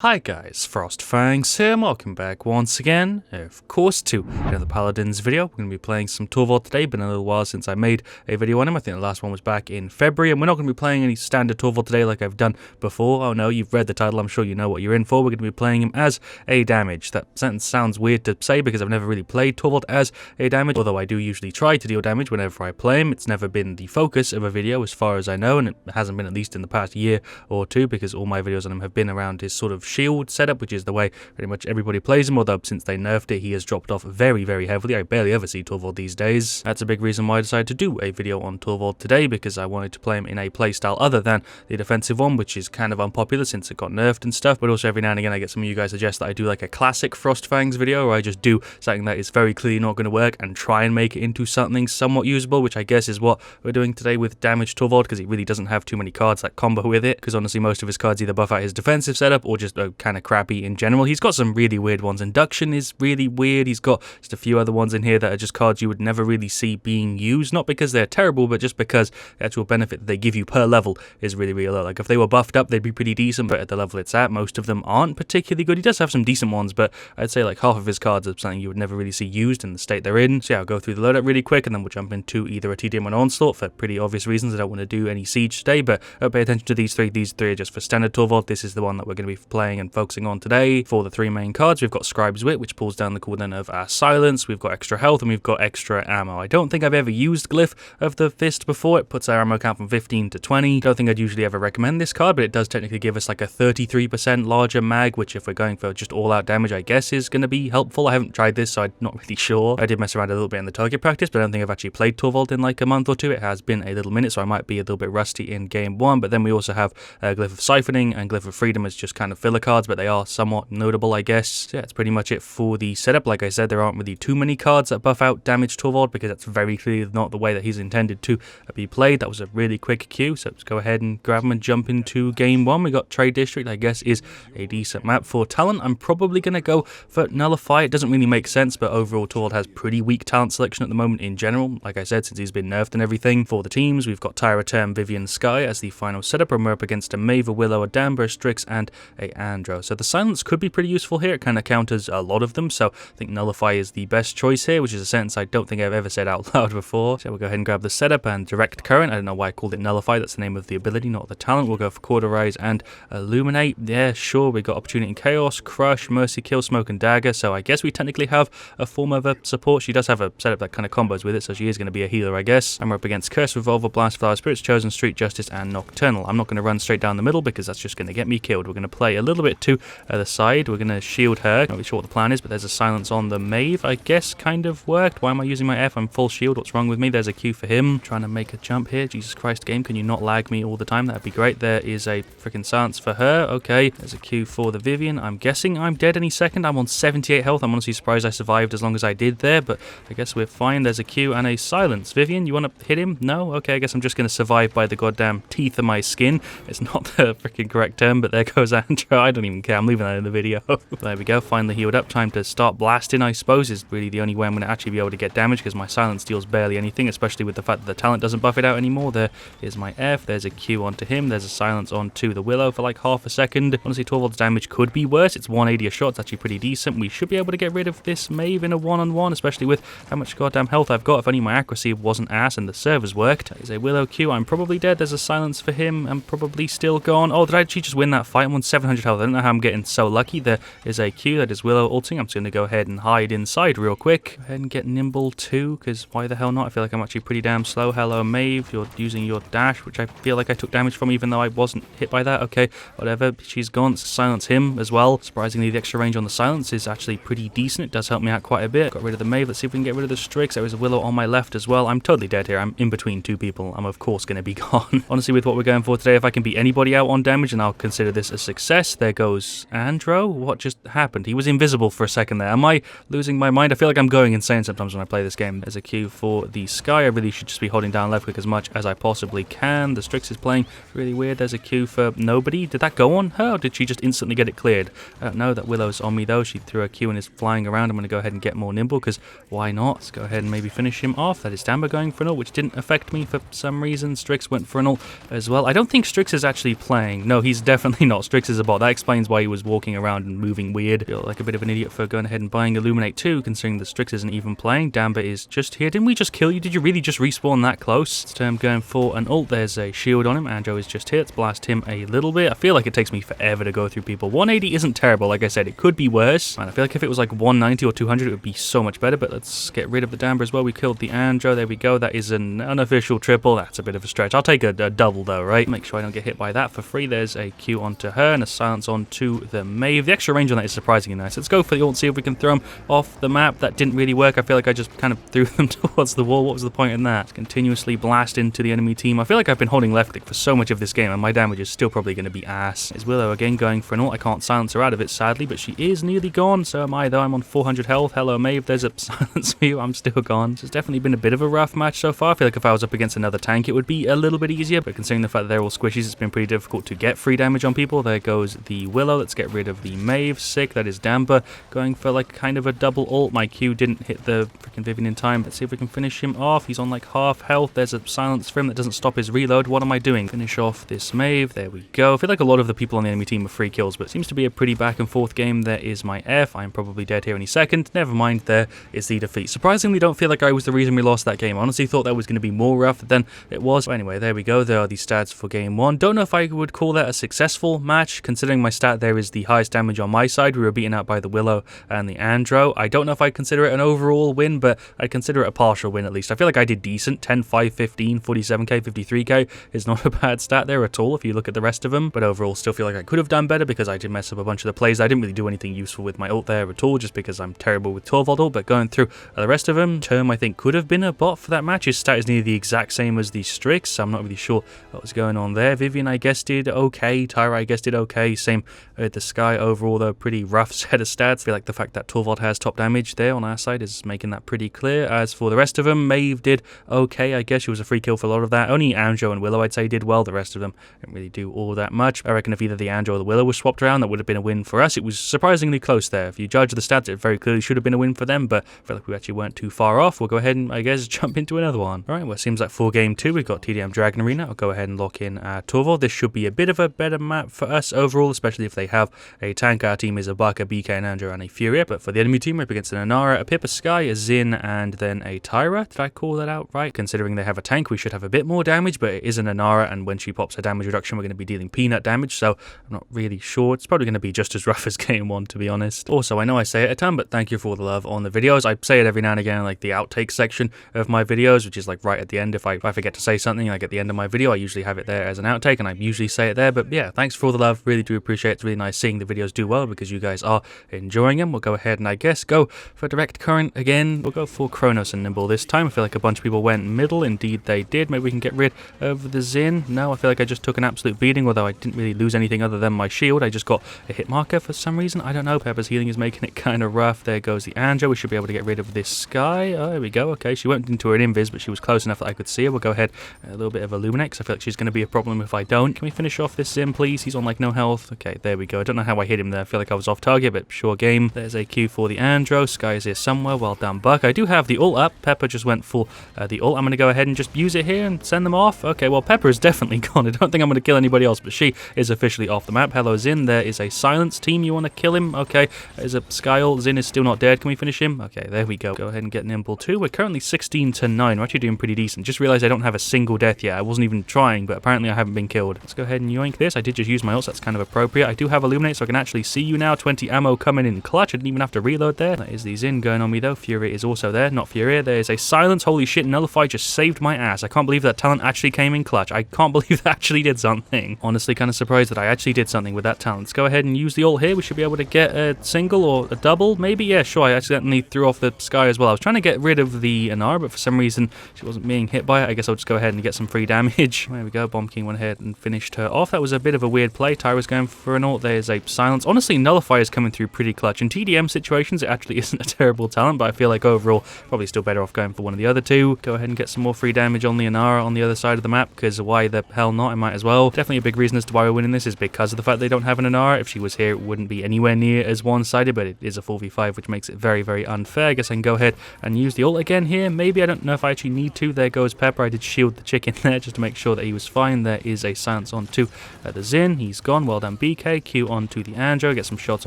Hi guys, FrostFangs here, and welcome back once again, of course, to another Paladins video. We're going to be playing some Torvald today. Been a little while since I made a video on him. I think the last one was back in February, and we're not going to be playing any standard Torvald today like I've done before. Oh no, you've read the title, I'm sure you know what you're in for. We're going to be playing him as a damage. That sentence sounds weird to say because I've never really played Torvald as a damage, although I do usually try to deal damage whenever I play him. It's never been the focus of a video as far as I know, and it hasn't been at least in the past year or two because all my videos on him have been around his sort of shield setup, which is the way pretty much everybody plays him, although since they nerfed it, he has dropped off very, very heavily. I barely ever see Torvald these days. That's a big reason why I decided to do a video on Torvald today, because I wanted to play him in a playstyle other than the defensive one, which is kind of unpopular since it got nerfed and stuff, but also every now and again I get some of you guys suggest that I do like a classic FrostFangs video, where I just do something that is very clearly not going to work and try and make it into something somewhat usable, which I guess is what we're doing today with Damage Torvald, because he really doesn't have too many cards that combo with it, because honestly most of his cards either buff out his defensive setup or just are kind of crappy in general. He's got some really weird ones. Induction is really weird. He's got just a few other ones in here that are just cards you would never really see being used, not because they're terrible, but just because the actual benefit that they give you per level is really, really low. Like if they were buffed up, they'd be pretty decent, but at the level it's at, most of them aren't particularly good. He does have some decent ones, but I'd say like half of his cards are something you would never really see used in the state they're in. So yeah, I'll go through the loadout really quick, and then we'll jump into either a TDM or an Onslaught for pretty obvious reasons. I don't want to do any Siege today, but pay attention to these three. These three are just for standard Torvald. This is the one that we're going to be playing and focusing on today. For the three main cards, we've got Scribe's Wit, which pulls down the cooldown of our silence. We've got extra health, and we've got extra ammo. I don't think I've ever used Glyph of the Fist before. It puts our ammo count from 15 to 20. Don't think I'd usually ever recommend this card, but it does technically give us like a 33% larger mag, which if we're going for just all-out damage, I guess is going to be helpful. I haven't tried this, so I'm not really sure. I did mess around a little bit in the target practice, but I don't think I've actually played Torvald in like a month or two. It has been a little minute, so I might be a little bit rusty in game one, but then we also have Glyph of Siphoning and Glyph of Freedom as just kind of filler cards, but they are somewhat notable, I guess. So yeah, that's pretty much it for the setup. Like I said, there aren't really too many cards that buff out Damage Torvald, because that's very clearly not the way that he's intended to be played. That was a really quick queue, so let's go ahead and grab him and jump into game one. We got Trade District, I guess is a decent map. For talent, I'm probably going to go for Nullify. It doesn't really make sense, but overall Torvald has pretty weak talent selection at the moment in general, like I said, since he's been nerfed and everything. For the teams, we've got Tyra, Term, Vivian, Sky as the final setup, and we're up against a Mave, a Willow, a Damber, a Strix, and a Andro. So the silence could be pretty useful here. It kind of counters a lot of them, so I think Nullify is the best choice here, which is a sentence I don't think I've ever said out loud before. So we'll go ahead and grab the setup and Direct Current. I don't know why I called it Nullify. That's the name of the ability, not the talent. We'll go for Cauterize and Illuminate. Yeah, sure. We got Opportunity in Chaos, Crush, Mercy Kill, Smoke, and Dagger. So I guess we technically have a form of a support. She does have a setup that kind of combos with it, so she is going to be a healer, I guess. And we're up against Curse, Revolver, Blast, Flower Spirits, Chosen, Street Justice, and Nocturnal. I'm not going to run straight down the middle because that's just going to get me killed. We're going to play a little bit to the side. We're going to shield her. Not really sure what the plan is, but there's a silence on the Mave, I guess kind of worked. Why am I using my F? I'm full shield. What's wrong with me? There's a Q for him. Trying to make a jump here. Jesus Christ, game. Can you not lag me all the time? That'd be great. There is a freaking silence for her. Okay. There's a Q for the Vivian. I'm guessing I'm dead any second. I'm on 78 health. I'm honestly surprised I survived as long as I did there, but I guess we're fine. There's a Q and a silence. Vivian, you want to hit him? No? Okay, I guess I'm just going to survive by the goddamn teeth of my skin. It's not the freaking correct term, but there goes Andro. I don't even care. I'm leaving that in the video. There we go. Finally healed up. Time to start blasting, I suppose, is really the only way I'm going to actually be able to get damage, because my silence deals barely anything, especially with the fact that the talent doesn't buff it out anymore. There is my F. There's a Q onto him. There's a silence onto the Willow for like half a second. Honestly, Torvald's damage could be worse. It's 180 a shot. It's actually pretty decent. We should be able to get rid of this Mave in a one-on-one, especially with how much goddamn health I've got. If only my accuracy wasn't ass and the servers worked. There's a Willow Q. I'm probably dead. There's a silence for him. I'm probably still gone. Oh, did I actually just win that fight? I'm on 700 health. I don't know how I'm getting so lucky. There is a Q. That is Willow ulting. I'm just going to go ahead and hide inside real quick. Go ahead and get nimble too, because why the hell not? I feel like I'm actually pretty damn slow. Hello, Mave. You're using your dash, which I feel like I took damage from, even though I wasn't hit by that. Okay, whatever. She's gone. Silence him as well. Surprisingly, the extra range on the silence is actually pretty decent. It does help me out quite a bit. Got rid of the Mave. Let's see if we can get rid of the Strix. There is a Willow on my left as well. I'm totally dead here. I'm in between two people. I'm of course going to be gone. Honestly, with what we're going for today, if I can beat anybody out on damage, and I'll consider this a success. There goes Andro. What just happened? He was invisible for a second there. Am I losing my mind? I feel like I'm going insane sometimes when I play this game. There's a Q for the Sky. I really should just be holding down left click as much as I possibly can. The Strix is playing really weird. There's a Q for nobody. Did that go on her, or did she just instantly get it cleared? I don't know. That Willow's on me though. She threw a Q and is flying around. I'm going to go ahead and get more nimble, because why not? Let's go ahead and maybe finish him off. That is Damber going for an ult, which didn't affect me for some reason. Strix went for an ult as well. I don't think Strix is actually playing. No, he's definitely not. Strix is a bot. That explains why he was walking around and moving weird. Feel like a bit of an idiot for going ahead and buying Illuminate 2, considering the Strix isn't even playing. Damba is just here. Didn't we just kill you? Did you really just respawn that close? It's term going for an ult. There's a shield on him. Andrew is just here. Let's blast him a little bit. I feel like it takes me forever to go through people. 180 isn't terrible. Like I said, it could be worse. Man, I feel like if it was like 190 or 200, it would be so much better. But let's get rid of the Damba as well. We killed the Andrew. There we go. That is an unofficial triple. That's a bit of a stretch. I'll take a double though, right? Make sure I don't get hit by that for free. There's a Q onto her and a silence onto the Maeve. The extra range on that is surprisingly nice. Let's go for the ult, see if we can throw them off the map. That didn't really work. I feel like I just kind of threw them towards the wall. What was the point in that? Continuously blast into the enemy team. I feel like I've been holding left click for so much of this game and my damage is still probably going to be ass. Is Willow again going for an ult? I can't silence her out of it sadly, but she is nearly gone. So am I though. I'm on 400 health. Hello Maeve. There's a silence for you. I'm still gone. This has definitely been a bit of a rough match so far. I feel like if I was up against another tank it would be a little bit easier, but considering the fact that they're all squishies, it's been pretty difficult to get free damage on people. There goes the Willow. Let's get rid of the Maeve. Sick. That is Damba going for like kind of a double ult. My Q didn't hit the freaking Vivian in time. Let's see if we can finish him off. He's on like half health. There's a silence for him that doesn't stop his reload. What am I doing? Finish off this Maeve. There we go. I feel like a lot of the people on the enemy team are free kills, but it seems to be a pretty back and forth game. There is my F. I'm probably dead here any second. Never mind. There is the defeat. Surprisingly, don't feel like I was the reason we lost that game. I honestly thought that was going to be more rough than it was. But anyway, there we go. There are the stats for game one. Don't know if I would call that a successful match, considering my stat there is the highest damage on my side. We were beaten out by the Willow and the Andrew. I don't know if I'd consider it an overall win, but I'd consider it a partial win at least. I feel like I did decent. 10, 5, 15, 47k, 53k is not a bad stat there at all if you look at the rest of them. But overall, still feel like I could have done better because I did mess up a bunch of the plays. I didn't really do anything useful with my ult there at all, just because I'm terrible with Torvald ult. But going through the rest of them, Term I think could have been a bot for that match. His stat is nearly the exact same as the Strix, so I'm not really sure what was going on there. Vivian I guess did okay. Tyra I guess did okay. Same with the Sky. Overall though, pretty rough set of stats. I feel like the fact that Torvald has top damage there on our side is making that pretty clear. As for the rest of them, Maeve did okay. I guess she was a free kill for a lot of that. Only Andrew and Willow I'd say did well. The rest of them didn't really do all that much. I reckon if either the Andrew or the Willow was swapped around, that would have been a win for us. It was surprisingly close there. If you judge the stats, it very clearly should have been a win for them, but I feel like we actually weren't too far off. We'll go ahead and I guess jump into another one. Alright, well it seems like for game 2 we've got TDM Dragon Arena. I'll go ahead and lock in Torvald. This should be a bit of a better map for us overall, especially if they have a tank. Our team is a Baka, BK, an Andrew, and a Furia, but for the enemy team we're up against an Anara, a Pip, a Sky, a Zin, and then a Tyra. Did I call that out right? Considering they have a tank, we should have a bit more damage, but it is an Anara, and when she pops her damage reduction, we're going to be dealing peanut damage, so I'm not really sure. It's probably going to be just as rough as game 1, to be honest. Also, I know I say it a ton, but thank you for all the love on the videos. I say it every now and again in like the outtake section of my videos, which is like right at the end. If I forget to say something like at the end of my video, I usually have it there as an outtake, and I usually say it there. But yeah, thanks for all the love. Really do appreciate it. It's really nice seeing the videos do well because you guys are enjoying them. We'll go ahead and I guess go for direct current again. We'll go for Kronos and Nimble this time. I feel like a bunch of people went middle. Indeed they did. Maybe we can get rid of the Zin. No, I feel like I just took an absolute beating, although I didn't really lose anything other than my shield. I just got a hit marker for some reason. I don't know. Pepper's healing is making it kind of rough. There goes the Andrew. We should be able to get rid of this Sky. Oh, there we go. Okay, she went into an invis, but she was close enough that I could see her. We'll go ahead a little bit of Illuminate, because I feel like she's going to be a problem if I don't. Can we finish off this Zin, please? He's on like no health. Okay, there we go. I don't know how I hit him there. I feel like I was off target, but sure game. There's a Q for the Andrew. Sky is here somewhere. Well done, Buck. I do have the ult up. Pepper just went full the ult. I'm going to go ahead and just use it here and send them off. Okay, well, Pepper is definitely gone. I don't think I'm going to kill anybody else, but she is officially off the map. Hello, Zin. There is a silence team. You want to kill him? Okay, there's a Sky ult. Zin is still not dead. Can we finish him? Okay, there we go. Go ahead and get Nimble too. We're currently 16-9. We're actually doing pretty decent. Just realized I don't have a single death yet. I wasn't even trying, but apparently I haven't been killed. Let's go ahead and yoink this. I did just use my ult, so that's kind of appropriate. I do have Illuminate, so I can actually see you now. 20 ammo coming in clutch. I didn't even have to reload there. That is the Zin going on me though. Fury is also there. Not Fury. There is a silence. Holy shit, Nullify just saved my ass. I can't believe that talent actually came in clutch. I can't believe that actually did something. Honestly, kind of surprised that I actually did something with that talent. Let's go ahead and use the ult here. We should be able to get a single or a double, maybe? Yeah, sure. I accidentally threw off the Sky as well. I was trying to get rid of the Anar, but for some reason she wasn't being hit by it. I guess I'll just go ahead and get some free damage. There we go. Bomb King went ahead and finished her off. That was a bit of a weird play. Tyra's going for an ult. There's a silence. Honestly, Nullify is coming through pretty clutch. In TDM situations, it actually isn't a terrible talent, but I feel like overall, probably still better off going for one of the other two. Go ahead and get some more free damage on the Anara on the other side of the map, because why the hell not? I might as well. Definitely a big reason as to why we're winning this is because of the fact they don't have an Anara. If she was here, it wouldn't be anywhere near as one-sided, but it is a 4v5, which makes it very, very unfair. I guess I can go ahead and use the ult again here. Maybe. I don't know if I actually need to. There goes Pepper. I did shield the chicken there just to make sure that he was fine. There is a silence on to the Zin. He's gone. Well done, BK, Q onto the Andro, get some shots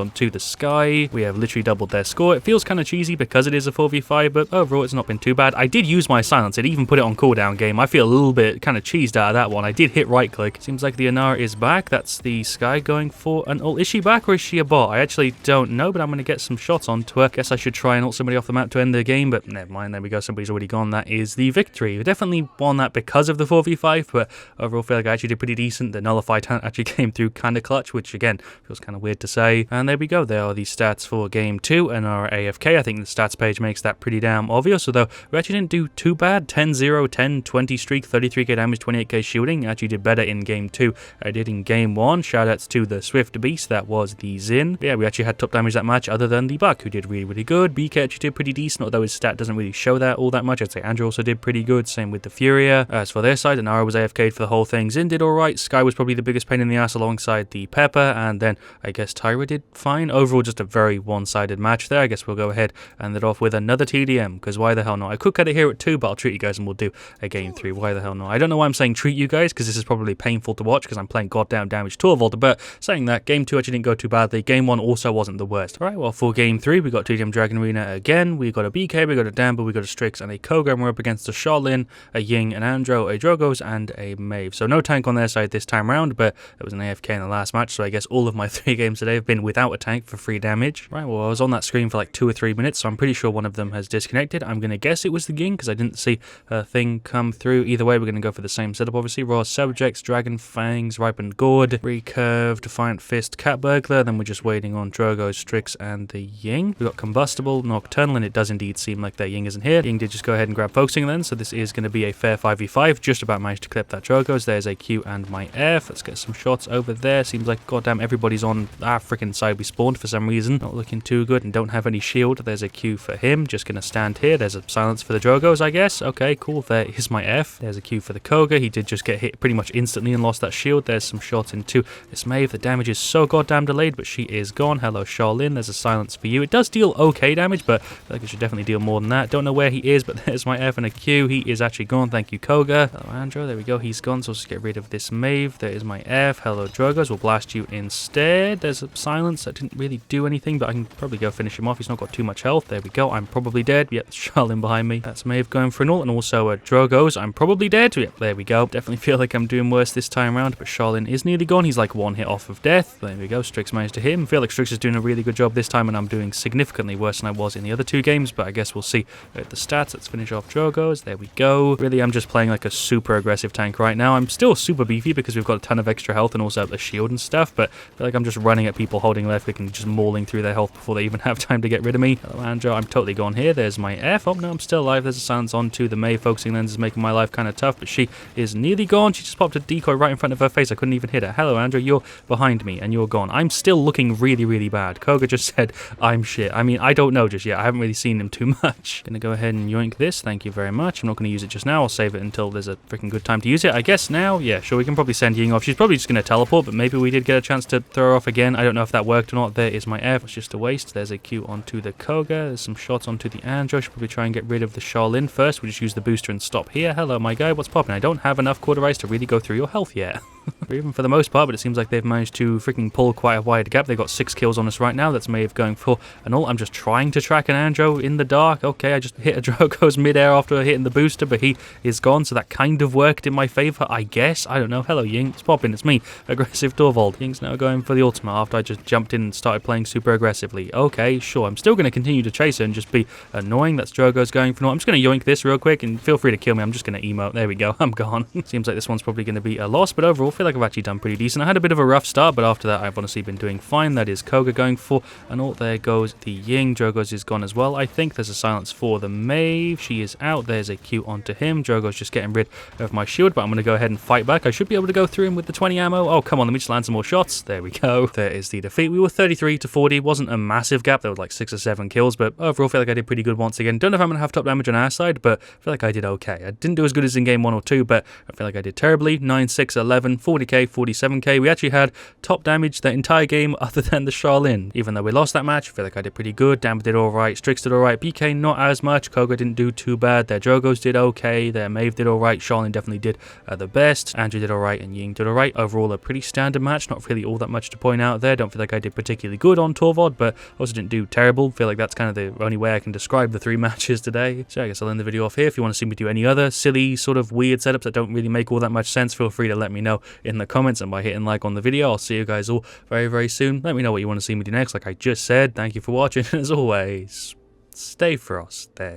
onto the Sky. We have literally doubled their score. It feels kind of cheesy because it is a 4v5, but overall it's not been too bad. I did use my silence. It even put it on cooldown game. I feel a little bit kind of cheesed out of that one. I did hit right click. Seems like the Inara is back. That's the Sky going for an ult. Is she back or is she a bot? I actually don't know, but I'm going to get some shots onto her. Guess I should try and ult somebody off the map to end the game, but never mind. There we go. Somebody's already gone. That is the victory. We definitely won that because of the 4v5, but overall feel like I actually did pretty decent. The nullify talent actually came through kind of clutch, which again feels kind of weird to say. And there we go. There are the stats for game 2 and our AFK. I think the stats page makes that pretty damn obvious, although we actually didn't do too bad. 10-0, 10-20 streak, 33k damage, 28k shielding. Actually did better in game 2. I did in game 1. Shoutouts to the Swift Beast. That was the Zin. But yeah, we actually had top damage that match other than the Buck, who did really good. BK actually did pretty decent, although his stat doesn't really show that all that much. I'd say Andrew also did pretty good. Same with the Furia. As for their side, Inara was AFK'd for the whole thing. Zin did alright. Sky was probably the biggest pain in the ass alongside the Pepper, and then I guess Tyra did fine. Overall, just a very one-sided match there. I guess we'll go ahead and end it off with another TDM, because why the hell not? I could cut it here at 2, but I'll treat you guys and we'll do a game 3. Why the hell not? I don't know why I'm saying treat you guys, because this is probably painful to watch because I'm playing goddamn Damage Torvald, but saying that, game 2 actually didn't go too badly. Game 1 also wasn't the worst. Alright, well, for game 3, we got TDM Dragon Arena again. We got a BK, we got a Damble, we got a Strix, and a Koga, and we're up against a Shaolin, a Ying, an Andro, a Drogos, and a Maeve. So no tank on their side this time round, but there was an AFK in the last match, so I guess all of my 3 games today have been without a tank for free damage. Right, well, I was on that screen for like 2 or 3 minutes, so I'm pretty sure one of them has disconnected. I'm going to guess it was the Ying, because I didn't see a thing come through. Either way, we're going to go for the same setup, obviously. Raw Subjects, Dragon Fangs, Ripened Gourd, Recurve, Defiant Fist, Cat Burglar, then we're just waiting on Drogos, Strix, and the Ying. We've got Combustible, Nocturnal, and it does indeed seem like their Ying isn't here. Ying did just go ahead and grab Focusing then, so this is going to be a fair 5v5. Just about managed to clip that Drogos. There's a Q and my F. Let's get some shots over there. Seems like goddamn everybody's on our freaking side we spawned for some reason. Not looking too good and don't have any shield. There's a Q for him. Just going to stand here. There's a silence for the Drogos, I guess. Okay, cool. There is my F. There's a Q for the Koga. He did just get hit pretty much instantly and lost that shield. There's some shots into this Maeve. The damage is so goddamn delayed, but she is gone. Hello, Shaolin. There's a silence for you. It does deal okay damage, but I feel like it should definitely deal more than that. Don't know where he is, but there's my F and a Q. He is actually gone. Thank you, Koga. Hello, Andro. There we go. He's gone, so let's get rid of this Maeve. There is my F. Hello, Drogos. We'll blast you instead. There's a silence. That didn't really do anything, but I can probably go finish him off. He's not got too much health. There we go. I'm probably dead. Yep, Shaolin behind me. That's Maeve going for an ult, and also a Drogos. I'm probably dead. Yep, there we go. Definitely feel like I'm doing worse this time around, but Shaolin is nearly gone. He's like 1 hit off of death. There we go. Strix managed to hit him. I feel like Strix is doing a really good job this time, and I'm doing significantly worse than I was in the other 2 games, but I guess we'll see at the stats. Let's finish off Drogos. There we go. Really, I'm just playing like a super aggressive tank right now. I'm still super beefy because we've got a ton of extra health and also a shield and stuff, but I feel like I'm just running at people holding left click and just mauling through their health before they even have time to get rid of me. Hello, Andro. I'm totally gone here. There's my F. Oh, no, I'm still alive. There's a silence onto the May. Focusing lens is making my life kind of tough, but she is nearly gone. She just popped a decoy right in front of her face. I couldn't even hit her. Hello, Andro. You're behind me and you're gone. I'm still looking really bad. Koga just said I'm shit. I mean, I don't know just yet. I haven't really seen him too much. Gonna go ahead and yoink this. Thank you very much. I'm not going to use it just now. I'll save it until there's a freaking good time to use it. I guess now, yeah, sure, we can probably send Ying off. She's probably just going to teleport, but maybe we did get a chance to throw her off again. I don't know if that worked or not. There is my F. It's just a waste. There's a Q onto the Koga. There's some shots onto the Andro. Should probably try and get rid of the Shaolin first. We just use the booster and stop here. Hello, my guy. What's popping? I don't have enough Cauterize to really go through your health yet. Or even for the most part, but it seems like they've managed to freaking pull quite a wide gap. They've got 6 kills on us right now. That's Maeve going for an ult. I'm just trying to track an Andro in the dark. Okay, I just hit a Drogos midair after hitting the booster, but he is gone, so that kind of worked in my favor, I guess. I don't know. Hello, Ying. It's popping. It's me, Aggressive Torvald. Ying's now going for the ultimate after I just jumped in and started playing super aggressively. Okay, sure. I'm still going to continue to chase her and just be annoying. That's Drogos going for an ult. I'm just going to yoink this real quick, and feel free to kill me. I'm just going to emote. There we go. I'm gone. Seems like this one's probably going to be a loss, but overall, I feel like I've actually done pretty decent. I had a bit of a rough start, but after that, I've honestly been doing fine. That is Koga going for an ult. There goes the Ying. Drogos is gone as well. I think there's a silence for the Maeve. She is out. There's a Q onto him. Drogos just getting rid of my shield, but I'm going to go ahead and fight back. I should be able to go through him with the 20 ammo. Oh, come on. Let me just land some more shots. There we go. There is the defeat. We were 33 to 40. Wasn't a massive gap. There were like 6 or 7 kills, but overall, I feel like I did pretty good once again. Don't know if I'm going to have top damage on our side, but I feel like I did okay. I didn't do as good as in game 1 or 2, but I feel like I did terribly. 9, 6, 11, 40k, 47k. We actually had top damage the entire game other than the Charlene. Even though we lost that match, I feel like I did pretty good. Damage did alright, Strix did alright, BK not as much, Koga didn't do too bad, their Jogos did okay, their Maeve did alright, Charlene definitely did the best, Andrew did alright, and Ying did alright. Overall, a pretty standard match, not really all that much to point out there. Don't feel like I did particularly good on Torvald, but also didn't do terrible. Feel like that's kind of the only way I can describe the 3 matches today. So I guess I'll end the video off here. If you want to see me do any other silly, sort of weird setups that don't really make all that much sense, feel free to let me know in the comments and by hitting like on the video. I'll see you guys all very, very soon. Let me know what you want to see me do next, like I just said. Thank you for watching, and as always, stay frosty.